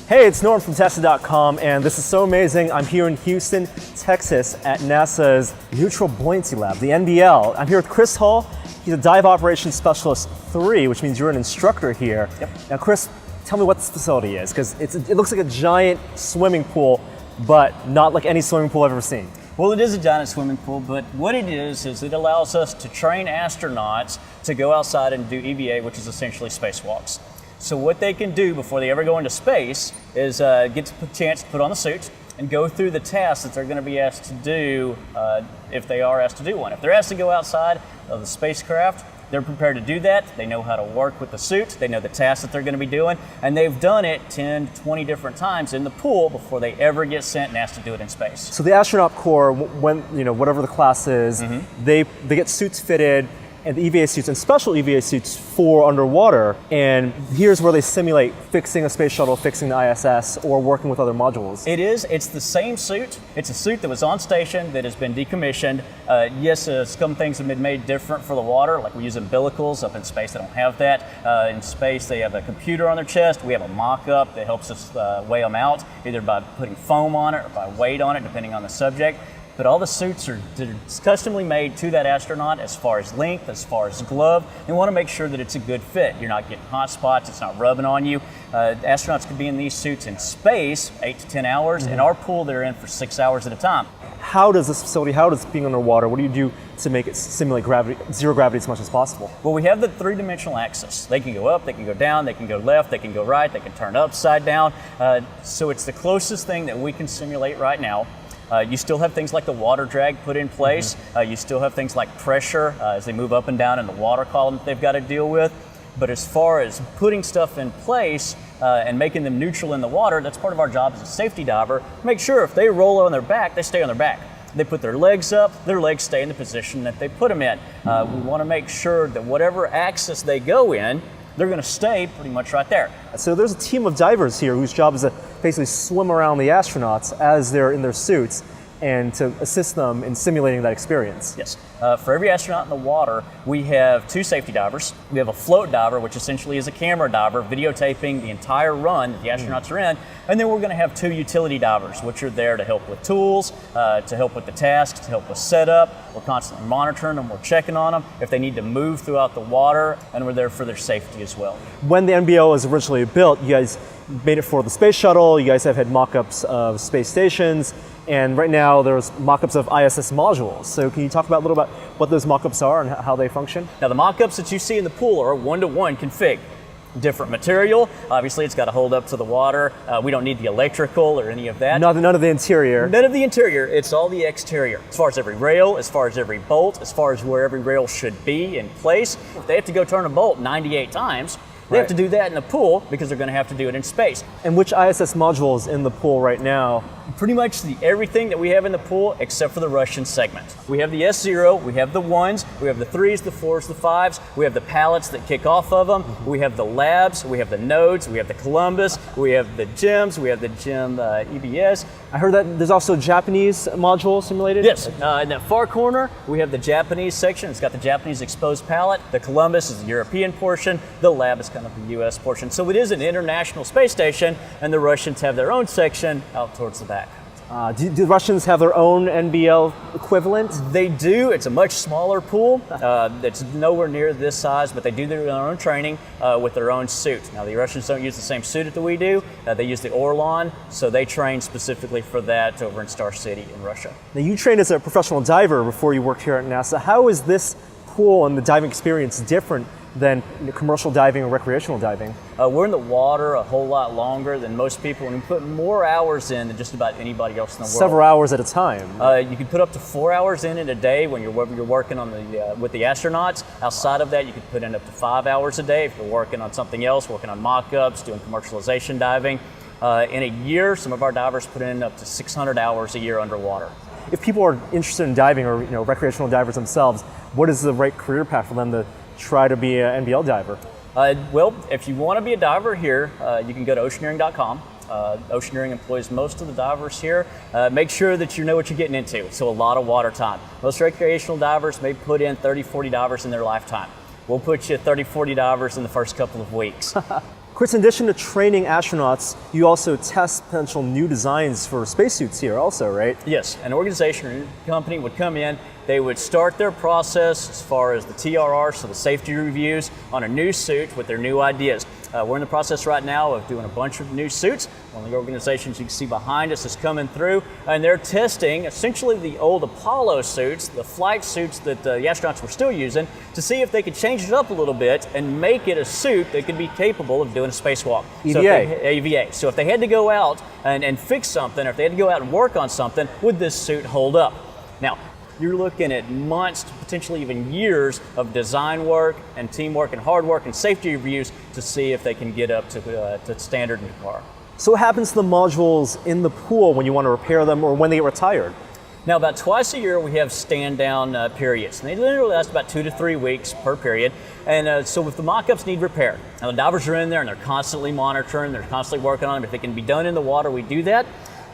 Hey, it's Norm from Tesla.com, and this is so amazing. I'm here in Houston, Texas at NASA's Neutral Buoyancy Lab, the NBL. I'm here with Chris Hull. He's a Dive Operations Specialist 3, which means you're an instructor here. Yep. Now, Chris, tell me what this facility is, because it looks like a giant swimming pool, but not like any swimming pool I've ever seen. Well, it is a giant swimming pool, but what it is it allows us to train astronauts to go outside and do EVA, which is essentially spacewalks. So what they can do before they ever go into space is get a chance to put on the suit and go through the tasks that they're going to be asked to do if they are asked to do one. If they're asked to go outside of the spacecraft, they're prepared to do that. They know how to work with the suit. They know the tasks that they're going to be doing, and they've done it 10 to 20 different times in the pool before they ever get sent and asked to do it in space. So the astronaut corps, when whatever the class is, they get suits fitted, and the EVA suits and special EVA suits for underwater, and here's where they simulate fixing a space shuttle, fixing the ISS, or working with other modules. It's the same suit. It's a suit that was on station that has been decommissioned. Yes, some things have been made different for the water, like we use umbilicals. Up in space they don't have that. In space they have a computer on their chest. We have a mock-up that helps us weigh them out, either by putting foam on it or by weight on it, depending on the subject. But all the suits are customly made to that astronaut as far as length, as far as glove. They want to make sure that it's a good fit. You're not getting hot spots, it's not rubbing on you. Astronauts could be in these suits in space 8 to 10 hours. In our pool, they're in for 6 hours at a time. How does this facility, how does being underwater, what do you do to make it simulate gravity, zero gravity as much as possible? Well, we have the three-dimensional axis. They can go up, they can go down, they can go left, they can go right, they can turn upside down. So it's the closest thing that we can simulate right now. You still have things like the water drag put in place. You still have things like pressure as they move up and down in the water column that they've got to deal with. But as far as putting stuff in place and making them neutral in the water, that's part of our job as a safety diver. Make sure if they roll on their back, they stay on their back. They put their legs up, their legs stay in the position that they put them in. We want to make sure that whatever axis they go in, they're going to stay pretty much right there. So there's a team of divers here whose job is to basically swim around the astronauts as they're in their suits and to assist them in simulating that experience. Yes. For every astronaut in the water, we have 2 safety divers. We have a float diver, which essentially is a camera diver videotaping the entire run that the astronauts are in. And then we're going to have 2 utility divers, which are there to help with tools, to help with the tasks, to help with setup. We're constantly monitoring them, we're checking on them if they need to move throughout the water, and we're there for their safety as well. When the NBL was originally built, you guys made it for the space shuttle, you guys have had mock-ups of space stations, and right now there's mock-ups of ISS modules. So can you talk about a little about what those mock-ups are and how they function? Now the mock-ups that you see in the pool are 1-to-1 config. Different material, obviously it's got to hold up to the water. We don't need the electrical or any of that. None of the interior. None of the interior, it's all the exterior. As far as every rail, as far as every bolt, as far as where every rail should be in place. If they have to go turn a bolt 98 times, they have to do that in the pool because they're going to have to do it in space. And which ISS module is in the pool right now? Pretty much everything that we have in the pool except for the Russian segment. We have the S0, we have the 1s, we have the 3s, the 4s, the 5s, we have the pallets that kick off of them, we have the labs, we have the nodes, we have the Columbus, we have the GEMS, we have the GEM EBS. I heard that there's also a Japanese module simulated? Yes, in that far corner, we have the Japanese section. It's got the Japanese exposed pallet. The Columbus is the European portion. The lab is kind of the US portion. So it is an international space station, and the Russians have their own section out towards the back. Do the Russians have their own NBL equivalent? They do. It's a much smaller pool. It's nowhere near this size, but they do their own training with their own suit. Now, the Russians don't use the same suit that we do. They use the Orlan, so they train specifically for that over in Star City in Russia. Now, you trained as a professional diver before you worked here at NASA. How is this pool and the diving experience different than commercial diving or recreational diving? We're in the water a whole lot longer than most people, and we put more hours in than just about anybody else in the world. Several hours at a time. You can put up to 4 hours in a day when you're working on with the astronauts. Outside of that, you could put in up to 5 hours a day if you're working on something else, working on mock-ups, doing commercialization diving. In a year, some of our divers put in up to 600 hours a year underwater. If people are interested in diving or recreational divers themselves, what is the right career path for them to try to be an NBL diver? Well, if you want to be a diver here, you can go to oceaneering.com. Oceaneering employs most of the divers here. Make sure that you know what you're getting into. So a lot of water time. Most recreational divers may put in 30, 40 divers in their lifetime. We'll put you 30, 40 divers in the first couple of weeks. Chris, in addition to training astronauts, you also test potential new designs for spacesuits here also, right? Yes, an organization or company would come in, they would start their process as far as the TRR, so the safety reviews, on a new suit with their new ideas. We're in the process right now of doing a bunch of new suits. One of the organizations you can see behind us is coming through, and they're testing essentially the old Apollo suits, the flight suits that the astronauts were still using, to see if they could change it up a little bit and make it a suit that could be capable of doing a spacewalk. EVA. So if they had to go out and fix something, or if they had to go out and work on something, would this suit hold up? Now, you're looking at months to potentially even years of design work and teamwork and hard work and safety reviews to see if they can get up to standard in the car. So what happens to the modules in the pool when you want to repair them or when they get retired? Now, about twice a year, we have stand-down periods. And they literally last about 2 to 3 weeks per period. And so if the mock-ups need repair, now the divers are in there and they're constantly monitoring, they're constantly working on them. If they can be done in the water, we do that.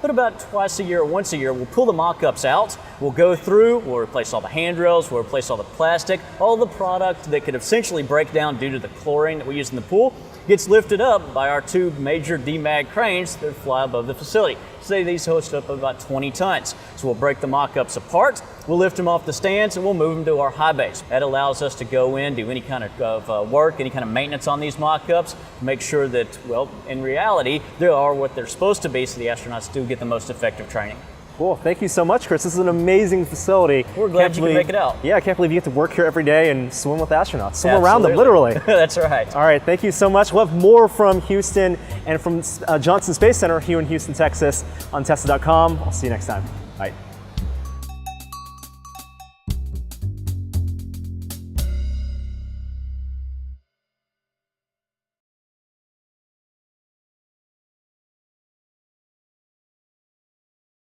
But about twice a year or once a year, we'll pull the mock-ups out, we'll go through, we'll replace all the handrails, we'll replace all the plastic, all the product that could essentially break down due to the chlorine that we use in the pool gets lifted up by our 2 major DMAG cranes that fly above the facility. Say these host up about 20 tons. So we'll break the mock-ups apart, we'll lift them off the stands, and we'll move them to our high base. That allows us to go in, do any kind of work, any kind of maintenance on these mock-ups, make sure that, well, in reality, they are what they're supposed to be, so the astronauts do get the most effective training. Cool. Thank you so much, Chris. This is an amazing facility. We're glad you can make it out. Yeah, I can't believe you get to work here every day and swim with astronauts. Swim around them, literally. That's right. All right, thank you so much. We'll have more from Houston and from Johnson Space Center here in Houston, Texas on Tesla.com. I'll see you next time. Bye.